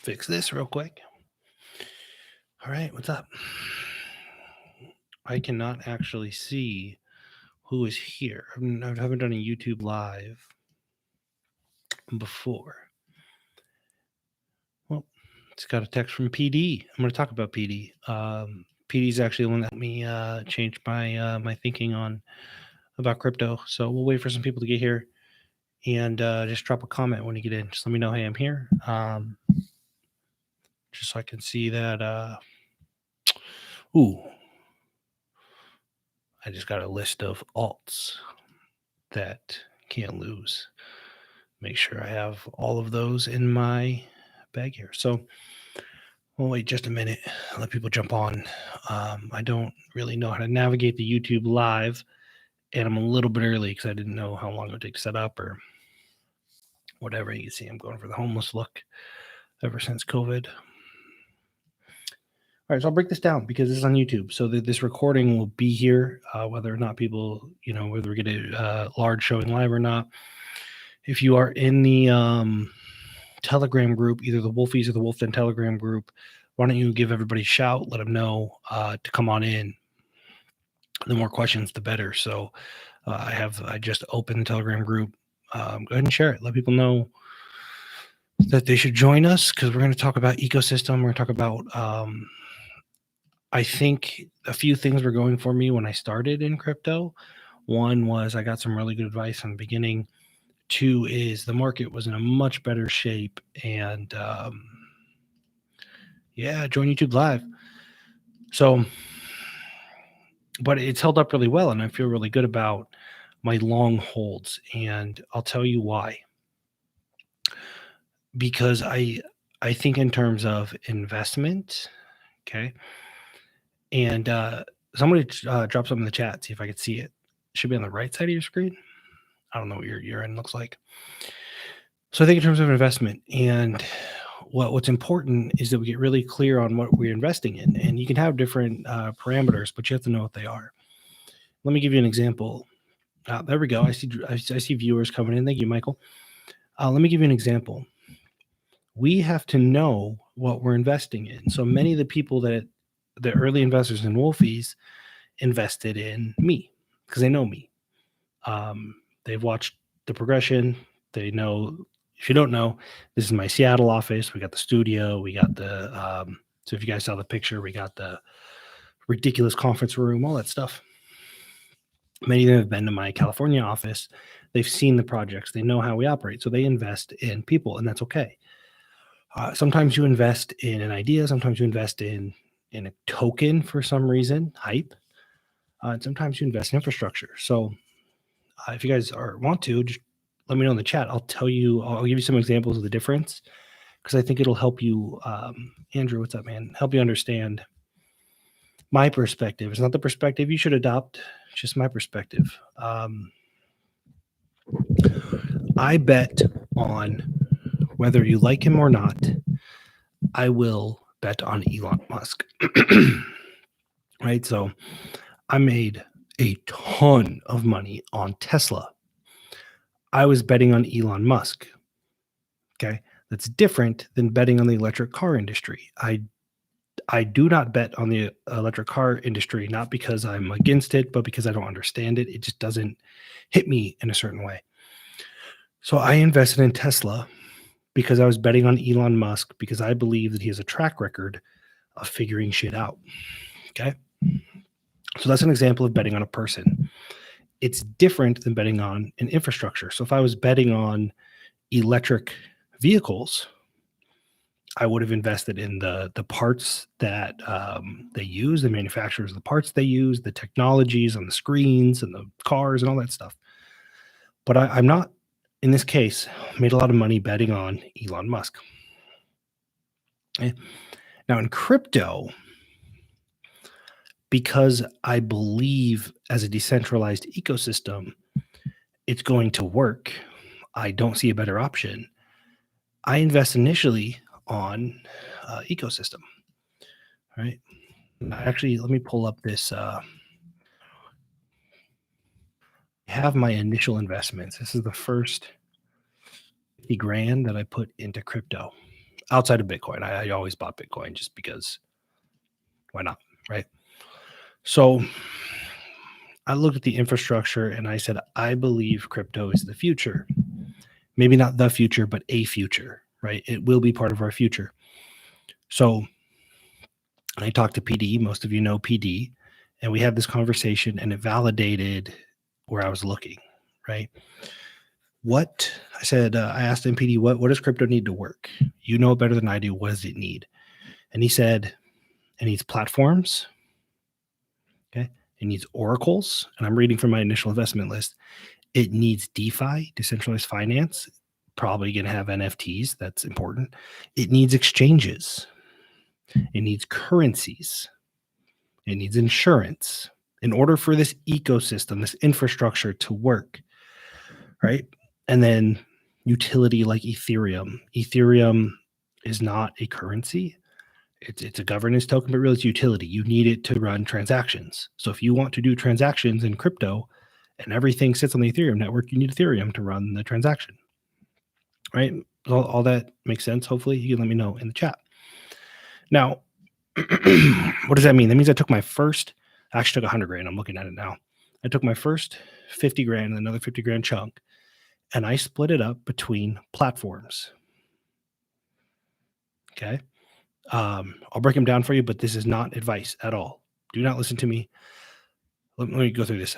Fix this real quick. All right, what's up? I cannot actually see who is here. I haven't done a YouTube live before. Well, it's got a text from PD. I'm going to talk about PD. PD is actually the one that helped me change my thinking on about crypto. So we'll wait for some people to get here and just drop a comment when you get in. Just let me know, hey, I'm here. Just so I can see that. Ooh, I just got a list of alts that can't lose. Make sure I have all of those in my bag here. So we'll wait just a minute, let people jump on. I don't really know how to navigate the YouTube live, and I'm a little bit early because I didn't know how long it would take to set up or whatever. You can see I'm going for the homeless look ever since COVID. All right, so I'll break this down because this is on YouTube. So this recording will be here, whether or not people, whether we get a large showing live or not. If you are in the Telegram group, either the Wolfies or the Wolfden Telegram group, why don't you give everybody a shout, let them know to come on in. The more questions, the better. So I just opened the Telegram group. Go ahead and share it. Let people know that they should join us because we're going to talk about ecosystem. We're going to talk about I think a few things were going for me when I started in crypto. One was I got some really good advice in the beginning. Two is the market was in a much better shape. And join YouTube Live. So, but it's held up really well, and I feel really good about my long holds. And I'll tell you why. Because I think in terms of investment, okay? And somebody drop something in the chat, see if I could see it. It should be on the right side of your screen. I don't know what your end looks like. So I think in terms of investment, and what's important is that we get really clear on what we're investing in. And you can have different parameters, but you have to know what they are. Let me give you an example. There we go. I see viewers coming in. Thank you, Michael. Let me give you an example. We have to know what we're investing in. So many of the people the early investors in Wolfies invested in me because they know me. They've watched the progression. They know, if you don't know, this is my Seattle office. We got the studio. We got the, so if you guys saw the picture, we got the ridiculous conference room, all that stuff. Many of them have been to my California office. They've seen the projects. They know how we operate. So they invest in people, and that's okay. Sometimes you invest in an idea. Sometimes you invest in a token for some reason, hype. And sometimes you invest in infrastructure. So if you guys want to, just let me know in the chat. I'll give you some examples of the difference because I think it'll help you. Andrew, what's up, man? Help you understand my perspective. It's not the perspective you should adopt, it's just my perspective. I bet on, whether you like him or not, I will bet on Elon Musk. Right? So I made a ton of money on Tesla. I was betting on Elon Musk. Okay. That's different than betting on the electric car industry. I do not bet on the electric car industry, not because I'm against it, but because I don't understand it. It just doesn't hit me in a certain way. So I invested in Tesla because I was betting on Elon Musk because I believe that he has a track record of figuring shit out. Okay. So that's an example of betting on a person. It's different than betting on an infrastructure. So if I was betting on electric vehicles, I would have invested in the parts that they use, the manufacturers of the parts they use, the technologies on the screens and the cars and all that stuff. But I'm not, in this case, made a lot of money betting on Elon Musk. Okay. Now in crypto, because I believe as a decentralized ecosystem, it's going to work. I don't see a better option. I invest initially on ecosystem. All right. Actually, let me pull up this. I have my initial investments. This is the first 50 grand that I put into crypto. outside of Bitcoin. I always bought Bitcoin just because why not, right? So I looked at the infrastructure and I said, I believe crypto is the future. Maybe not the future, but a future, right? It will be part of our future. So I talked to PD. Most of you know PD. And we had this conversation and it validated where I was looking, right? What I said, I asked MPD, what does crypto need to work? You know it better than I do. What does it need? And he said, it needs platforms. Okay. It needs oracles. And I'm reading from my initial investment list. It needs DeFi, decentralized finance, probably going to have NFTs. That's important. It needs exchanges. It needs currencies. It needs insurance. In order for this ecosystem, this infrastructure to work, right? And then utility like Ethereum. Ethereum is not a currency. It's a governance token, but really it's utility. You need it to run transactions. So if you want to do transactions in crypto and everything sits on the Ethereum network, you need Ethereum to run the transaction, right? All that makes sense. Hopefully you can let me know in the chat. Now, what does that mean? That means I took my first, I actually took 100 grand. I'm looking at it now. I took my first 50 grand and another 50 grand chunk, and I split it up between platforms. Okay. I'll break them down for you, but this is not advice at all. Do not listen to me. Let me go through this.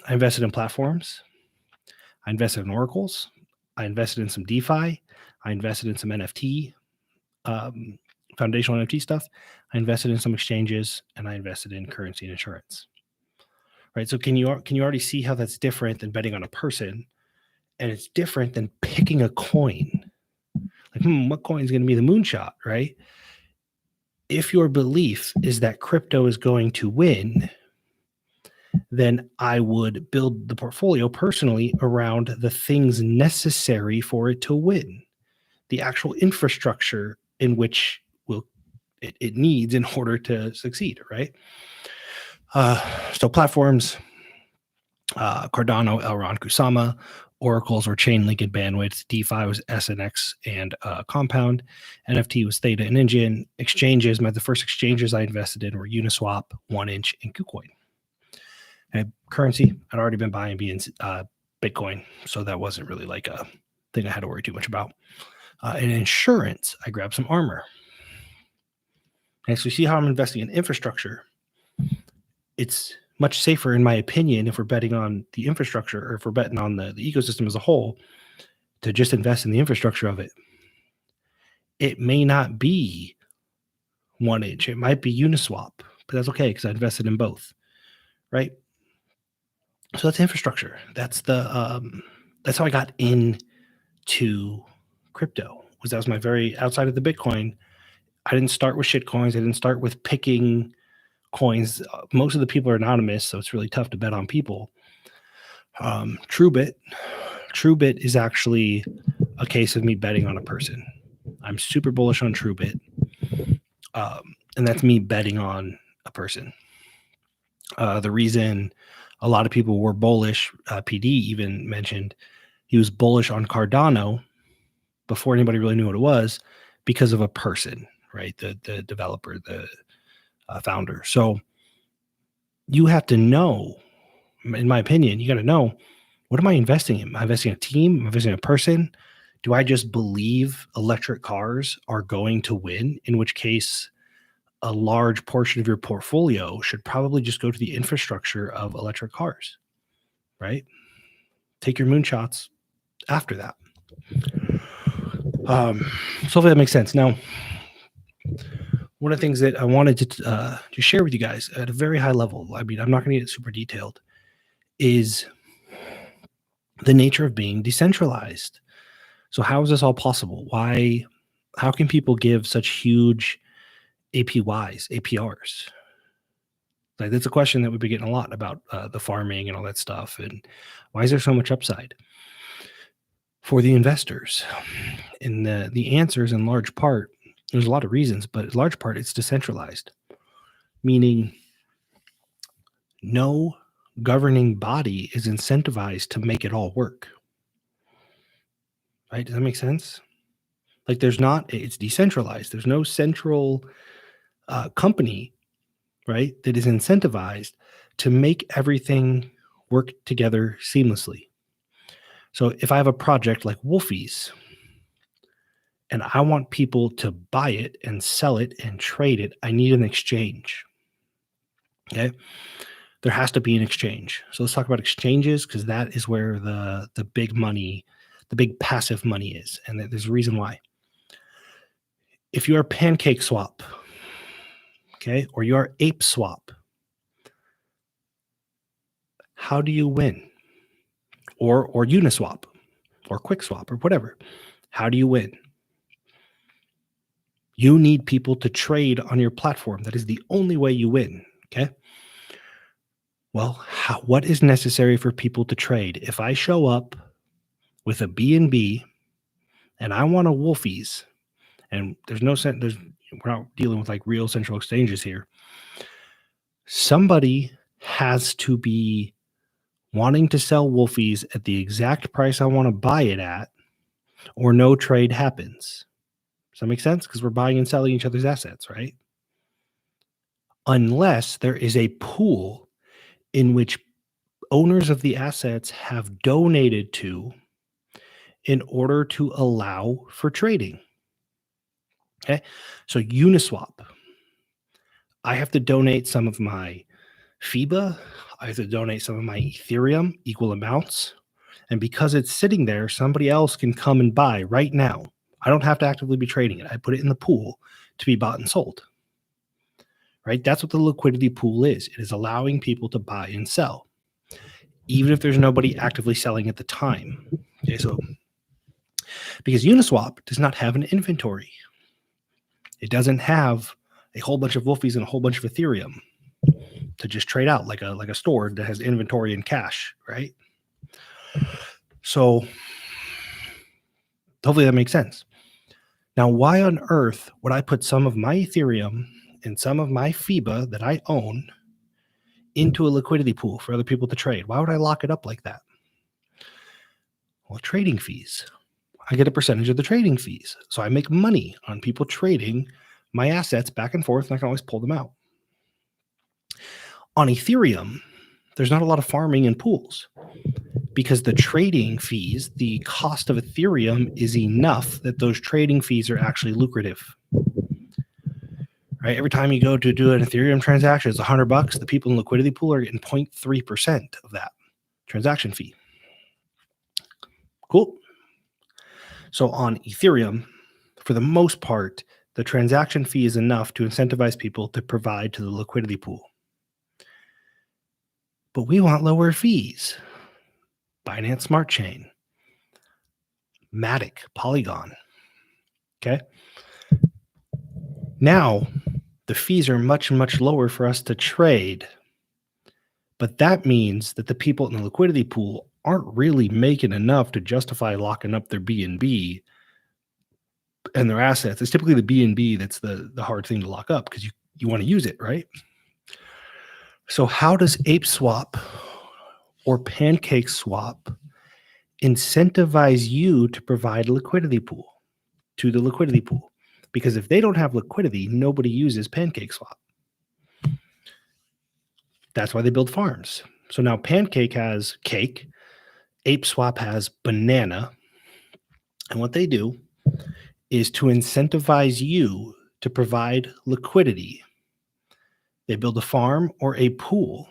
I invested in platforms. I invested in oracles. I invested in some DeFi. I invested in some NFT, foundational NFT stuff. I invested in some exchanges, and I invested in currency and insurance. Right. So can you already see how that's different than betting on a person, and it's different than picking a coin? Like, what coin is going to be the moonshot, right? If your belief is that crypto is going to win, then I would build the portfolio personally around the things necessary for it to win, the actual infrastructure in which it needs in order to succeed, right? So platforms, Cardano, Elrond, Kusama, oracles or Chainlink and bandwidth. DeFi was SNX and Compound. NFT was Theta and Engine. Exchanges, the first exchanges I invested in were Uniswap, 1inch, and KuCoin. And currency, I'd already been buying Bitcoin, so that wasn't really like a thing I had to worry too much about. And insurance, I grabbed some Armor. And so you see how I'm investing in infrastructure. It's much safer, in my opinion, if we're betting on the infrastructure or if we're betting on the ecosystem as a whole, to just invest in the infrastructure of it. It may not be 1inch. It might be Uniswap, but that's okay because I invested in both, right? So that's infrastructure. That's how I got into crypto. That was my very outside of the Bitcoin. I didn't start with shit coins. I didn't start with picking coins. Most of the people are anonymous, so it's really tough to bet on people. TrueBit is actually a case of me betting on a person. I'm super bullish on TrueBit, and that's me betting on a person. The reason a lot of people were bullish, PD even mentioned he was bullish on Cardano before anybody really knew what it was because of a person, right? The developer, the founder. So you have to know, in my opinion, you got to know, what am I investing in? Am I investing in a team? Am I investing in a person? Do I just believe electric cars are going to win? In which case, a large portion of your portfolio should probably just go to the infrastructure of electric cars, right? Take your moonshots after that. So hopefully that makes sense. Now, one of the things that I wanted to share with you guys at a very high level, I mean, I'm not going to get super detailed, is the nature of being decentralized. So how is this all possible? How can people give such huge APRs? Like, that's a question that we've been getting a lot about the farming and all that stuff. And why is there so much upside for the investors? And the answer is, in large part, there's a lot of reasons, but in large part, it's decentralized, meaning no governing body is incentivized to make it all work. Right? Does that make sense? Like there's not, it's decentralized. There's no central company, right, that is incentivized to make everything work together seamlessly. So if I have a project like Wolfies and I want people to buy it and sell it and trade it, I need an exchange. Okay. There has to be an exchange. So let's talk about exchanges because that is where the big money, the big passive money is. And there's a reason why. If you're Pancake Swap, okay, or you're Ape Swap, how do you win? Or Uniswap or QuickSwap or whatever. How do you win? You need people to trade on your platform. That is the only way you win. Okay. Well, what is necessary for people to trade? If I show up with a BNB and I want a Wolfies, and there's no sense, we're not dealing with like real central exchanges here. Somebody has to be wanting to sell Wolfies at the exact price I want to buy it at, or no trade happens. Does that make sense? Because we're buying and selling each other's assets, right? Unless there is a pool in which owners of the assets have donated to in order to allow for trading. Okay. So Uniswap, I have to donate some of my FIBA. I have to donate some of my Ethereum, equal amounts. And because it's sitting there, somebody else can come and buy right now. I don't have to actively be trading it. I put it in the pool to be bought and sold. Right? That's what the liquidity pool is. It is allowing people to buy and sell, even if there's nobody actively selling at the time. Okay, so because Uniswap does not have an inventory, it doesn't have a whole bunch of Wolfies and a whole bunch of Ethereum to just trade out like a store that has inventory and cash, right? So hopefully that makes sense. Now, why on earth would I put some of my Ethereum and some of my FIBA that I own into a liquidity pool for other people to trade? Why would I lock it up like that? Well, trading fees. I get a percentage of the trading fees. So I make money on people trading my assets back and forth, and I can always pull them out. On Ethereum, there's not a lot of farming in pools because the trading fees, the cost of Ethereum is enough that those trading fees are actually lucrative. Right? Every time you go to do an Ethereum transaction, it's $100. The people in liquidity pool are getting 0.3% of that transaction fee. Cool. So on Ethereum, for the most part, the transaction fee is enough to incentivize people to provide to the liquidity pool. But we want lower fees. Binance Smart Chain, Matic, Polygon. Okay. Now, the fees are much, much lower for us to trade. But that means that the people in the liquidity pool aren't really making enough to justify locking up their BNB and their assets. It's typically the BNB that's the hard thing to lock up because you want to use it, right? So how does Ape Swap or Pancake Swap incentivize you to provide a liquidity pool to the liquidity pool? Because if they don't have liquidity, nobody uses Pancake Swap. That's why they build farms. So now Pancake has cake, Ape Swap has banana. And what they do is to incentivize you to provide liquidity. They build a farm or a pool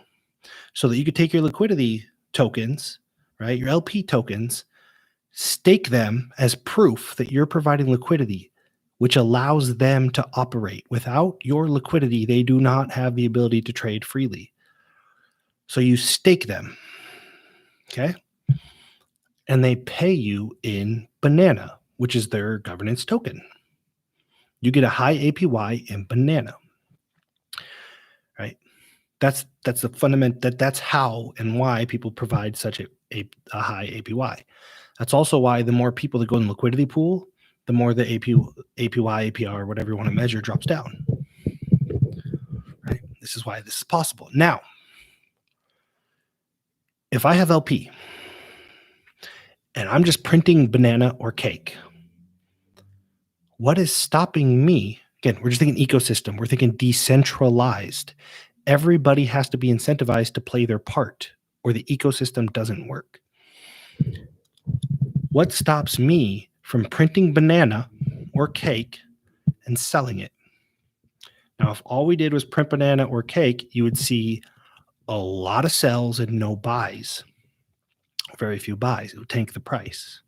so that you could take your liquidity tokens, right? Your LP tokens, stake them as proof that you're providing liquidity, which allows them to operate. Without your liquidity, they do not have the ability to trade freely. So you stake them, okay? And they pay you in banana, which is their governance token. You get a high APY in banana, right? That's the fundament. That's how and why people provide such a high APY. That's also why the more people that go in the liquidity pool, the more the APY, APR, whatever you want to measure, drops down. Right? This is why this is possible. Now, if I have LP and I'm just printing banana or cake, What is stopping me? Again, we're just thinking ecosystem. We're thinking decentralized. Everybody has to be incentivized to play their part, or the ecosystem doesn't work. What stops me from printing banana or cake and selling it? Now, if all we did was print banana or cake, you would see a lot of sells and no buys, very few buys. It would tank the price.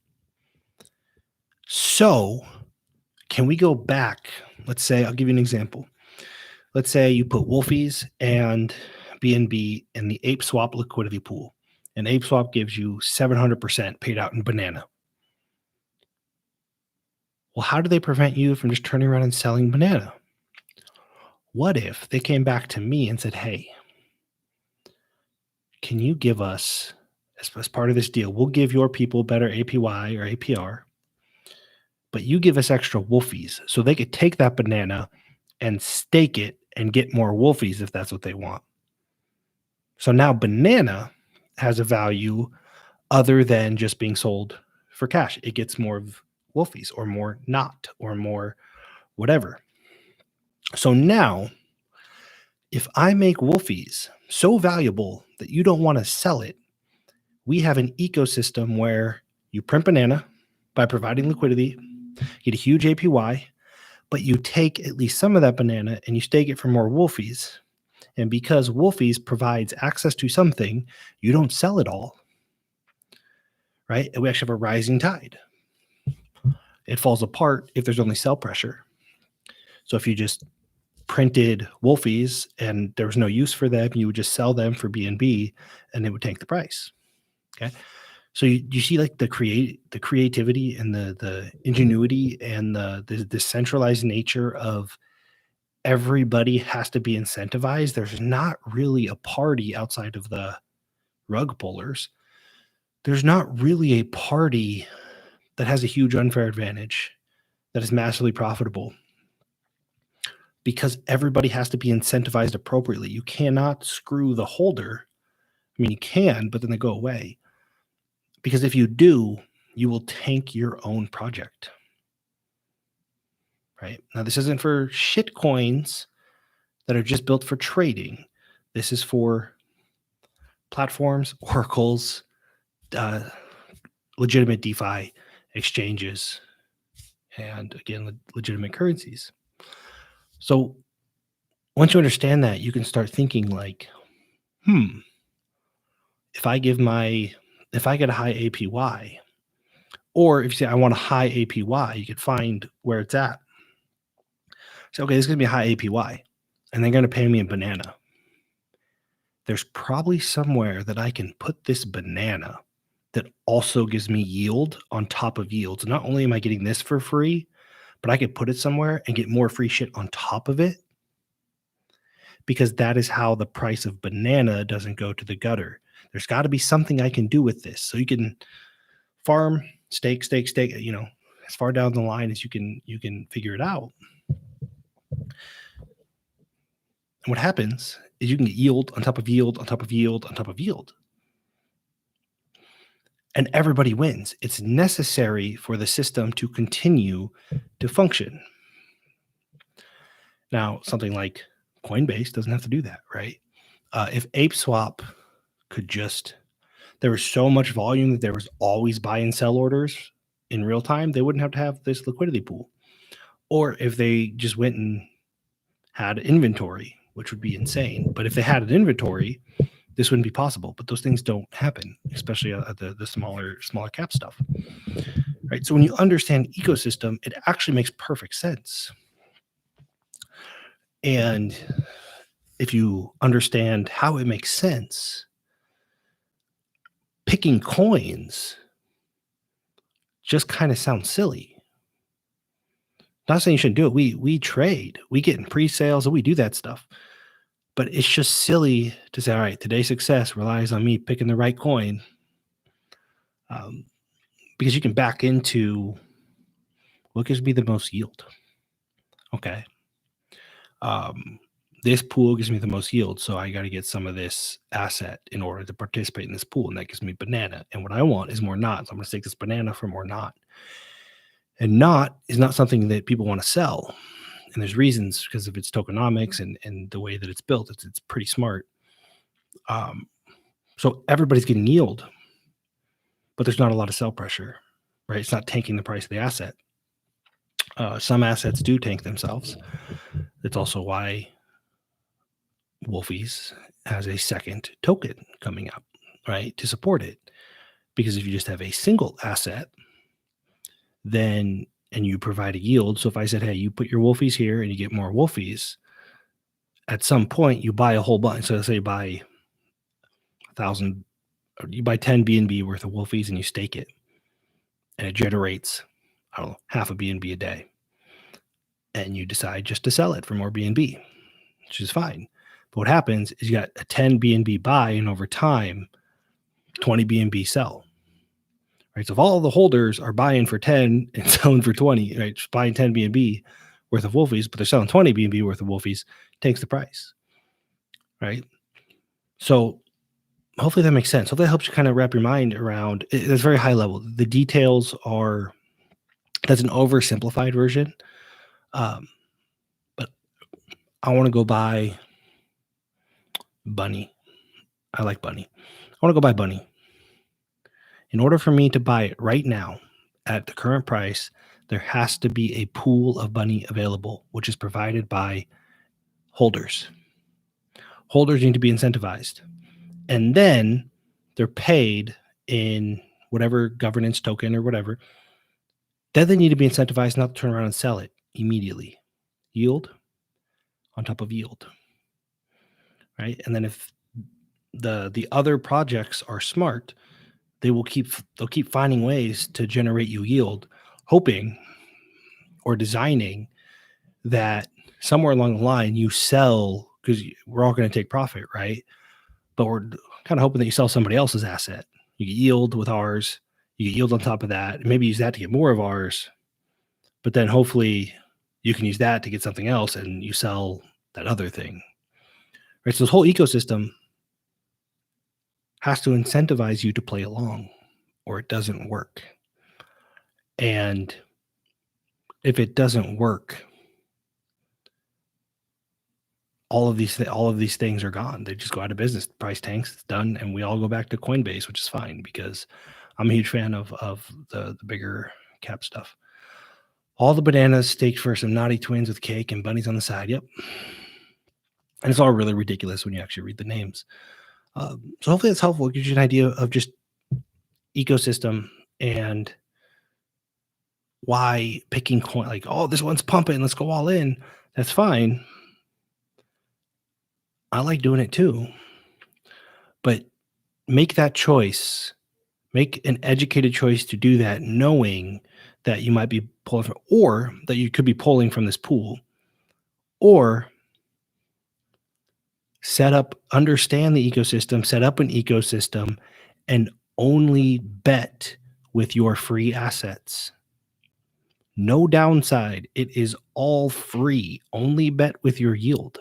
So, can we go back? Let's say, I'll give you an example. Let's say you put Wolfies and BNB in the Ape Swap liquidity pool, and Ape Swap gives you 700% paid out in banana. Well, how do they prevent you from just turning around and selling banana? What if they came back to me and said, hey, can you give us, as part of this deal, we'll give your people better APY or APR, but you give us extra Wolfies so they could take that banana and stake it and get more Wolfies if that's what they want. So now banana has a value other than just being sold for cash. It gets more of Wolfies or more not or more whatever. So now, if I make Wolfies so valuable that you don't want to sell it, we have an ecosystem where you print banana by providing liquidity, get a huge APY, but you take at least some of that banana and you stake it for more Wolfies. And because Wolfies provides access to something, you don't sell it all, right? And we actually have a rising tide. It falls apart if there's only sell pressure. So if you just printed Wolfies and there was no use for them, you would just sell them for BNB and it would tank the price. Okay. So you see like the creativity and the ingenuity and the decentralized nature of everybody has to be incentivized. There's not really a party outside of the rug pullers. There's not really a party that has a huge unfair advantage that is massively profitable because everybody has to be incentivized appropriately. You cannot screw the holder. I mean, you can, but then they go away. Because if you do, you will tank your own project. Right? Now, this isn't for shit coins that are just built for trading. This is for platforms, oracles, legitimate DeFi exchanges, and again, legitimate currencies. So once you understand that, you can start thinking like, if I get a high APY, or if you say I want a high APY, you could find where it's at. So, okay, this is going to be a high APY, and they're going to pay me in banana. There's probably somewhere that I can put this banana that also gives me yield on top of yield. So not only am I getting this for free, but I could put it somewhere and get more free shit on top of it, because that is how the price of banana doesn't go to the gutter. There's got to be something I can do with this. So you can farm, stake, as far down the line as you can figure it out. And what happens is you can get yield on top of yield on top of yield on top of yield. And everybody wins. It's necessary for the system to continue to function. Now, something like Coinbase doesn't have to do that, right? If ApeSwap could there was so much volume that there was always buy and sell orders in real time, they wouldn't have to have this liquidity pool. Or if they just went and had inventory, which would be insane. But if they had an inventory, this wouldn't be possible. But those things don't happen, especially at the smaller cap stuff, right? So when you understand ecosystem, it actually makes perfect sense. And if you understand how it makes sense, picking coins just kind of sounds silly. Not saying you shouldn't do it. We trade, we get in pre-sales, and we do that stuff. But it's just silly to say, all right, today's success relies on me picking the right coin. Because you can back into what gives me the most yield. Okay. This pool gives me the most yield, so I got to get some of this asset in order to participate in this pool, and that gives me banana. And what I want is more not. So I'm going to take this banana for more not. And not is not something that people want to sell. And there's reasons because of its tokenomics and the way that it's built. It's pretty smart. Um, so everybody's getting yield, but there's not a lot of sell pressure, right? It's not tanking the price of the asset. Some assets do tank themselves. That's also why Wolfies has a second token coming up, right, to support it. Because if you just have a single asset, then and you provide a yield. So if I said, hey, you put your Wolfies here and you get more Wolfies, at some point you buy a whole bunch. So let's say you buy 1,000, or you buy 10 BNB worth of Wolfies and you stake it, and it generates, I don't know, half a BNB a day. And you decide just to sell it for more BNB, which is fine. But what happens is you got a 10 BNB buy, and over time, 20 BNB sell. Right. So if all the holders are buying for 10 and selling for 20, right? Just buying 10 BNB worth of Wolfies, but they're selling 20 BNB worth of Wolfies, takes the price. Right. So hopefully that makes sense. Hopefully that helps you kind of wrap your mind around it. It's very high level. The details are, that's an oversimplified version. But I want to go buy Bunny. I like Bunny. I want to go buy Bunny. In order for me to buy it right now at the current price, there has to be a pool of Bunny available, which is provided by holders. Holders need to be incentivized. And then they're paid in whatever governance token or whatever. Then they need to be incentivized not to turn around and sell it immediately. Yield on top of yield. Right? And then if the other projects are smart, they'll keep finding ways to generate you yield, hoping or designing that somewhere along the line you sell, because we're all going to take profit, right? But we're kind of hoping that you sell somebody else's asset. You get yield with ours, you get yield on top of that, and maybe use that to get more of ours. But then hopefully you can use that to get something else and you sell that other thing. Right? So this whole ecosystem has to incentivize you to play along, or it doesn't work. And if it doesn't work, all of these things are gone. They just go out of business. Price tanks, it's done, and we all go back to Coinbase, which is fine because I'm a huge fan of the bigger cap stuff. All the bananas staked for some naughty twins with cake and bunnies on the side. Yep. And it's all really ridiculous when you actually read the names. So hopefully that's helpful. It gives you an idea of just ecosystem and why picking coin, like, oh, this one's pumping, let's go all in. That's fine. I like doing it too. But make that choice. Make an educated choice to do that, knowing that you might be pulling from, or that you could be pulling from this pool, or understand the ecosystem, set up an ecosystem, and only bet with your free assets. No downside. It is all free. Only bet with your yield.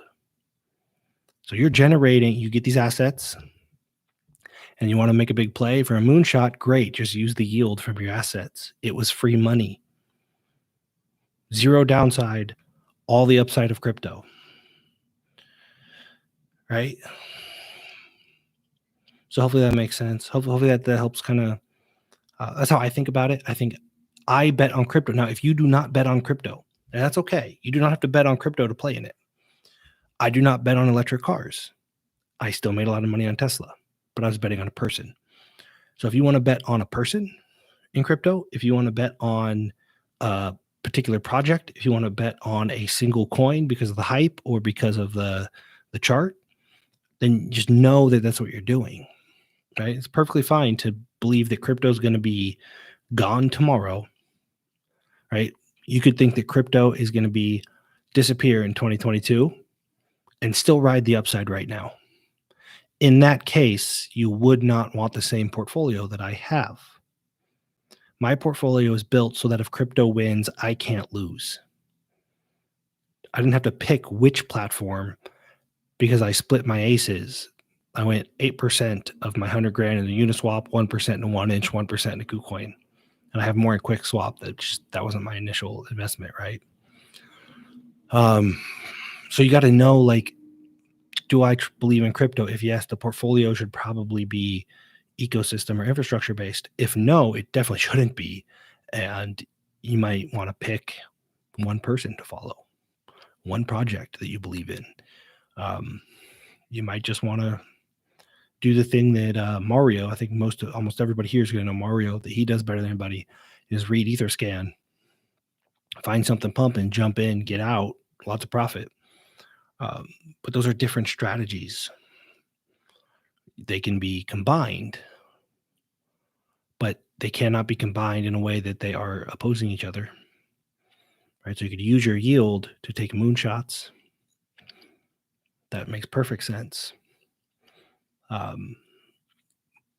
So you get these assets, and you want to make a big play for a moonshot, great. Just use the yield from your assets. It was free money. Zero downside, all the upside of crypto. Right? So hopefully that makes sense. Hopefully that helps kind of, that's how I think about it. I think I bet on crypto. Now, if you do not bet on crypto, and that's okay. You do not have to bet on crypto to play in it. I do not bet on electric cars. I still made a lot of money on Tesla, but I was betting on a person. So if you want to bet on a person in crypto, if you want to bet on a particular project, if you want to bet on a single coin because of the hype or because of the chart, then just know that that's what you're doing, right? It's perfectly fine to believe that crypto is going to be gone tomorrow, right? You could think that crypto is going to disappear in 2022 and still ride the upside right now. In that case, you would not want the same portfolio that I have. My portfolio is built so that if crypto wins, I can't lose. I didn't have to pick which platform because I split my aces. I went 8% of my 100 grand in the Uniswap, 1% in 1inch, 1% in KuCoin. and I have more in Quick Swap. That wasn't my initial investment, right? So you got to know, like, do I believe in crypto? If yes, the portfolio should probably be ecosystem or infrastructure based. If no, it definitely shouldn't be. And you might want to pick one person to follow, one project that you believe in. You might just want to do the thing that Mario, I think almost everybody here is going to know Mario, that he does better than anybody, is read Etherscan, find something pumping, jump in, get out, lots of profit. But those are different strategies. They can be combined, but they cannot be combined in a way that they are opposing each other. Right? So you could use your yield to take moonshots. That makes perfect sense.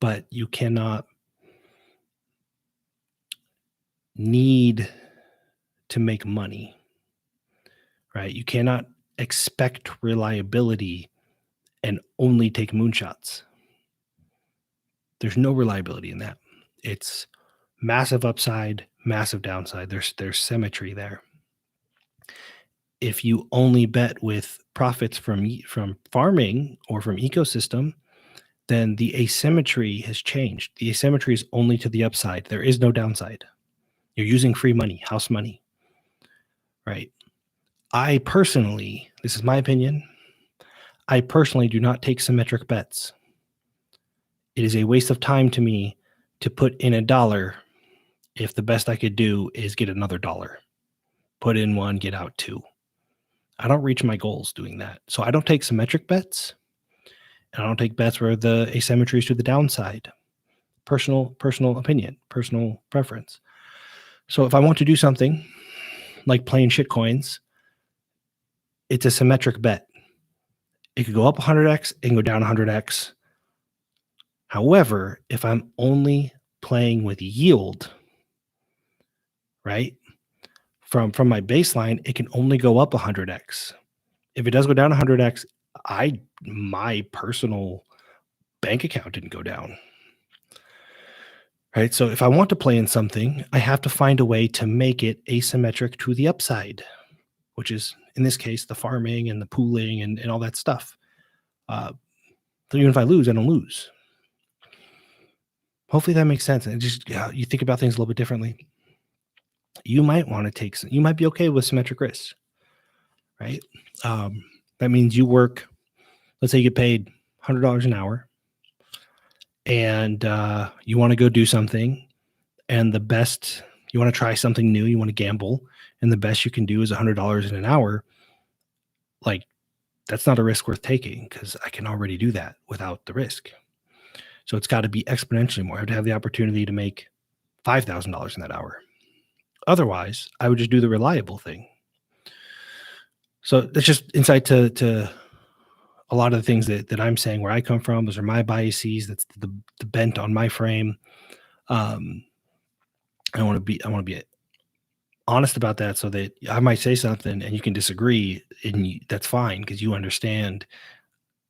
But you cannot need to make money, right? You cannot expect reliability and only take moonshots. There's no reliability in that. It's massive upside, massive downside. There's symmetry there. If you only bet with profits from farming or from ecosystem, then the asymmetry has changed. The asymmetry is only to the upside. There is no downside. You're using free money, house money, right? I personally, this is my opinion, I personally do not take symmetric bets. It is a waste of time to me to put in $1 if the best I could do is get another $1. Put in 1, get out 2. I don't reach my goals doing that. So I don't take symmetric bets. And I don't take bets where the asymmetry is to the downside. Personal opinion, personal preference. So if I want to do something like playing shitcoins, it's a symmetric bet. It could go up 100x, it can go down 100x. However, if I'm only playing with yield, right, from my baseline, it can only go up 100x. If it does go down 100x, my personal bank account didn't go down. Right? So if I want to play in something, I have to find a way to make it asymmetric to the upside, which is, in this case, the farming and the pooling and all that stuff. So even if I lose, I don't lose. Hopefully that makes sense. And just you think about things a little bit differently. You might want to you might be okay with symmetric risks, right? That means you work, let's say you get paid $100 an hour, and you want to go do something, and you want to try something new, you want to gamble, and the best you can do is $100 in an hour. Like, that's not a risk worth taking because I can already do that without the risk. So it's got to be exponentially more. I have to have the opportunity to make $5,000 in that hour. Otherwise, I would just do the reliable thing. So that's just insight to a lot of the things that I'm saying, where I come from. Those are my biases. That's the bent on my frame. I want to be honest about that, so that I might say something and you can disagree, and that's fine because you understand,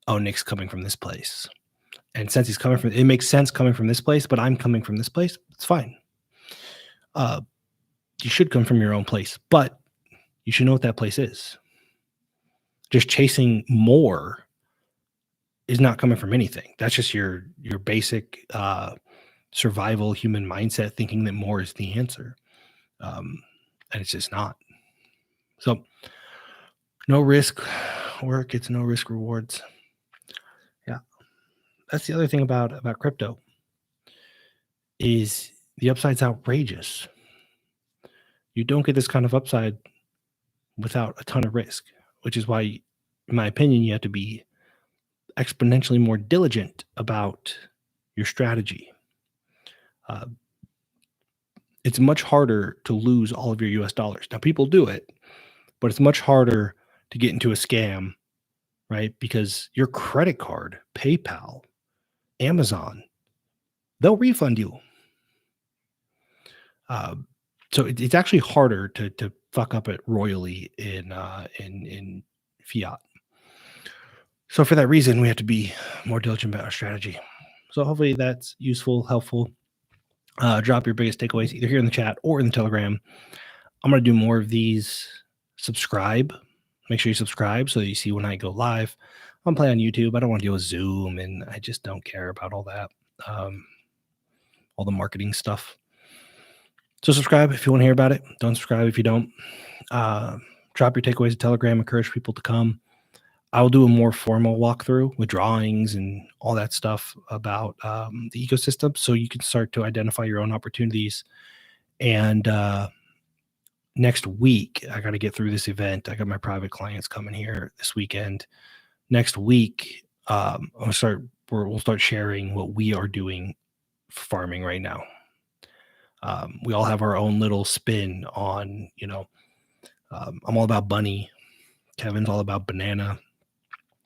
oh, Nick's coming from this place. And since he's coming from, it makes sense coming from this place, but I'm coming from this place. It's fine. You should come from your own place, but you should know what that place is. Just chasing more is not coming from anything. That's just your basic survival human mindset, thinking that more is the answer. And it's just not. So no risk work, it's no risk rewards. Yeah. That's the other thing about crypto, is the upside's outrageous. You don't get this kind of upside without a ton of risk, which is why, in my opinion, you have to be exponentially more diligent about your strategy. It's much harder to lose all of your US dollars. Now, people do it, but it's much harder to get into a scam, right? Because your credit card, PayPal, Amazon, they'll refund you. So it's actually harder to fuck up it royally in fiat. So for that reason, we have to be more diligent about our strategy. So hopefully that's useful, helpful. Drop your biggest takeaways either here in the chat or in the Telegram. I'm going to do more of these. Subscribe. Make sure you subscribe so that you see when I go live. I'm playing on YouTube. I don't want to deal with Zoom, and I just don't care about all that, all the marketing stuff. So subscribe if you want to hear about it. Don't subscribe if you don't. Drop your takeaways in Telegram. Encourage people to come. I will do a more formal walkthrough with drawings and all that stuff about the ecosystem, so you can start to identify your own opportunities. And next week, I got to get through this event. I got my private clients coming here this weekend. Next week, we'll start sharing what we are doing for farming right now. We all have our own little spin on, I'm all about bunny. Kevin's all about banana.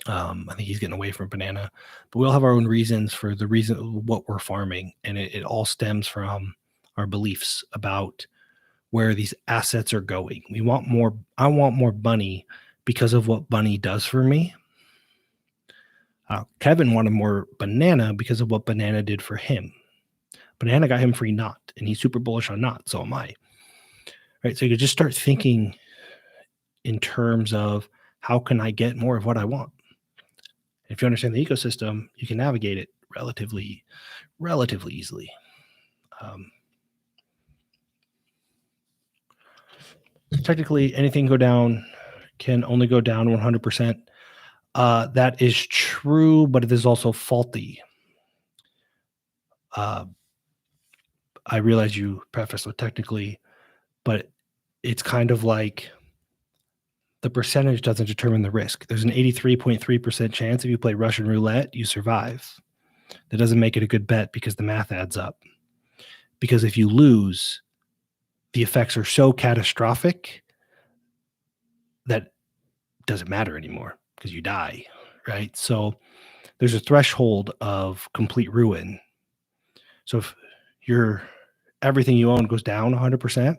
I think he's getting away from banana, but we all have our own reasons for what we're farming. And it all stems from our beliefs about where these assets are going. I want more bunny because of what bunny does for me. Kevin wanted more banana because of what banana did for him. Banana got him free knot, and he's super bullish on knot. So am I. Right. So you just start thinking in terms of how can I get more of what I want? If you understand the ecosystem, you can navigate it relatively easily. Technically, anything can only go down 100%. That is true, but it is also faulty. I realize you preface with technically, but it's kind of like the percentage doesn't determine the risk. There's an 83.3% chance if you play Russian roulette, you survive. That doesn't make it a good bet because the math adds up. Because if you lose, the effects are so catastrophic that doesn't matter anymore because you die, right? So there's a threshold of complete ruin. So if everything you own goes down 100%,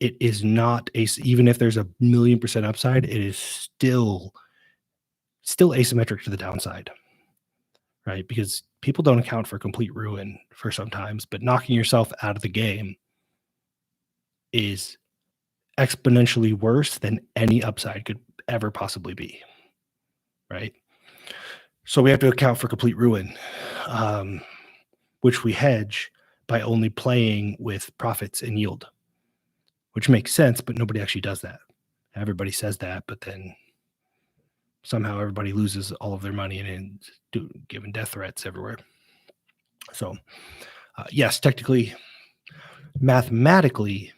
it is not even if there's 1,000,000% upside, it is still asymmetric to the downside, right? Because people don't account for complete ruin for sometimes, but knocking yourself out of the game is exponentially worse than any upside could ever possibly be, right? So we have to account for complete ruin, which we hedge by only playing with profits and yield, which makes sense, but nobody actually does that. Everybody says that, but then somehow everybody loses all of their money and given death threats everywhere. So yes, technically, mathematically,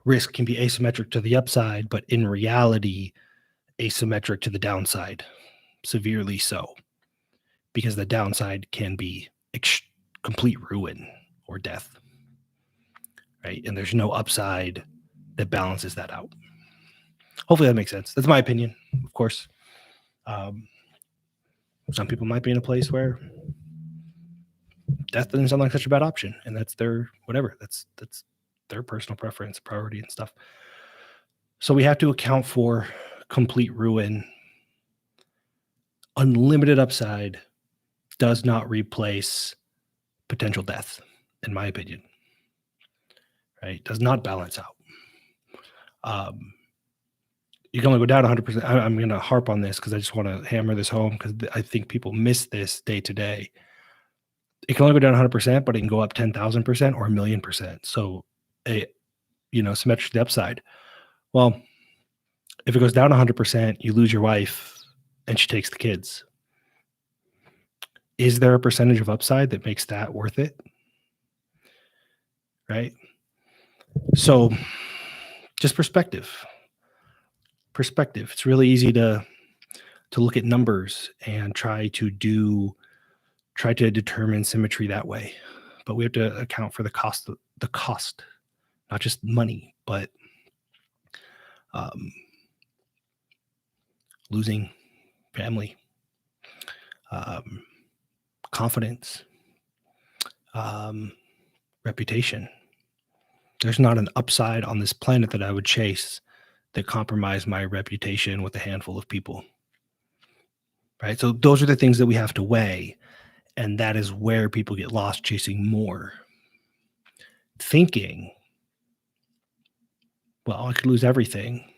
risk can be asymmetric to the upside, but in reality, asymmetric to the downside, severely so, because the downside can be complete ruin or death, right? And there's no upside that balances that out. Hopefully that makes sense. That's my opinion, of course. Some people might be in a place where death doesn't sound like such a bad option, and that's their whatever. That's their personal preference, priority, and stuff. So we have to account for complete ruin. Unlimited upside does not replace potential death, in my opinion. Right? Does not balance out. You can only go down 100%. I'm going to harp on this because I just want to hammer this home because I think people miss this day to day. It can only go down 100%, but it can go up 10,000% or 1,000,000%. So, symmetric to the upside. Well, if it goes down 100%, you lose your wife and she takes the kids. Is there a percentage of upside that makes that worth it? Right? So just perspective. It's really easy to look at numbers and try to determine symmetry that way. But we have to account for the cost, not just money, but losing family, confidence, reputation. There's not an upside on this planet that I would chase that compromise my reputation with a handful of people. Right? So those are the things that we have to weigh. And that is where people get lost chasing more, thinking, well, I could lose everything,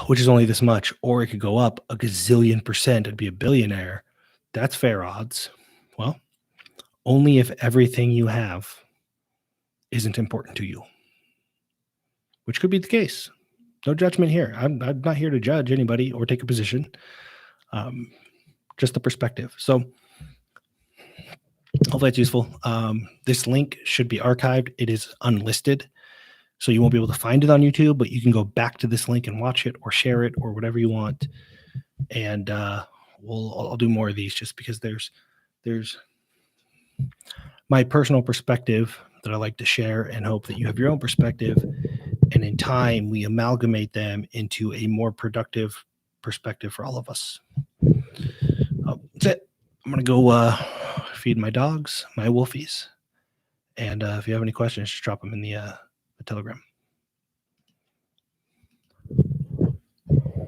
which is only this much, or it could go up a gazillion percent and be a billionaire. That's fair odds. Well, only if everything you have isn't important to you, which could be the case. No judgment here. I'm not here to judge anybody or take a position. Just the perspective. So hopefully it's useful. This link should be archived. It is unlisted, so you won't be able to find it on YouTube, but you can go back to this link and watch it or share it or whatever you want. And I'll do more of these just because there's my personal perspective that I like to share and hope that you have your own perspective. And in time, we amalgamate them into a more productive perspective for all of us. That's it. I'm going to go feed my dogs, my wolfies. And if you have any questions, just drop them in the Telegram.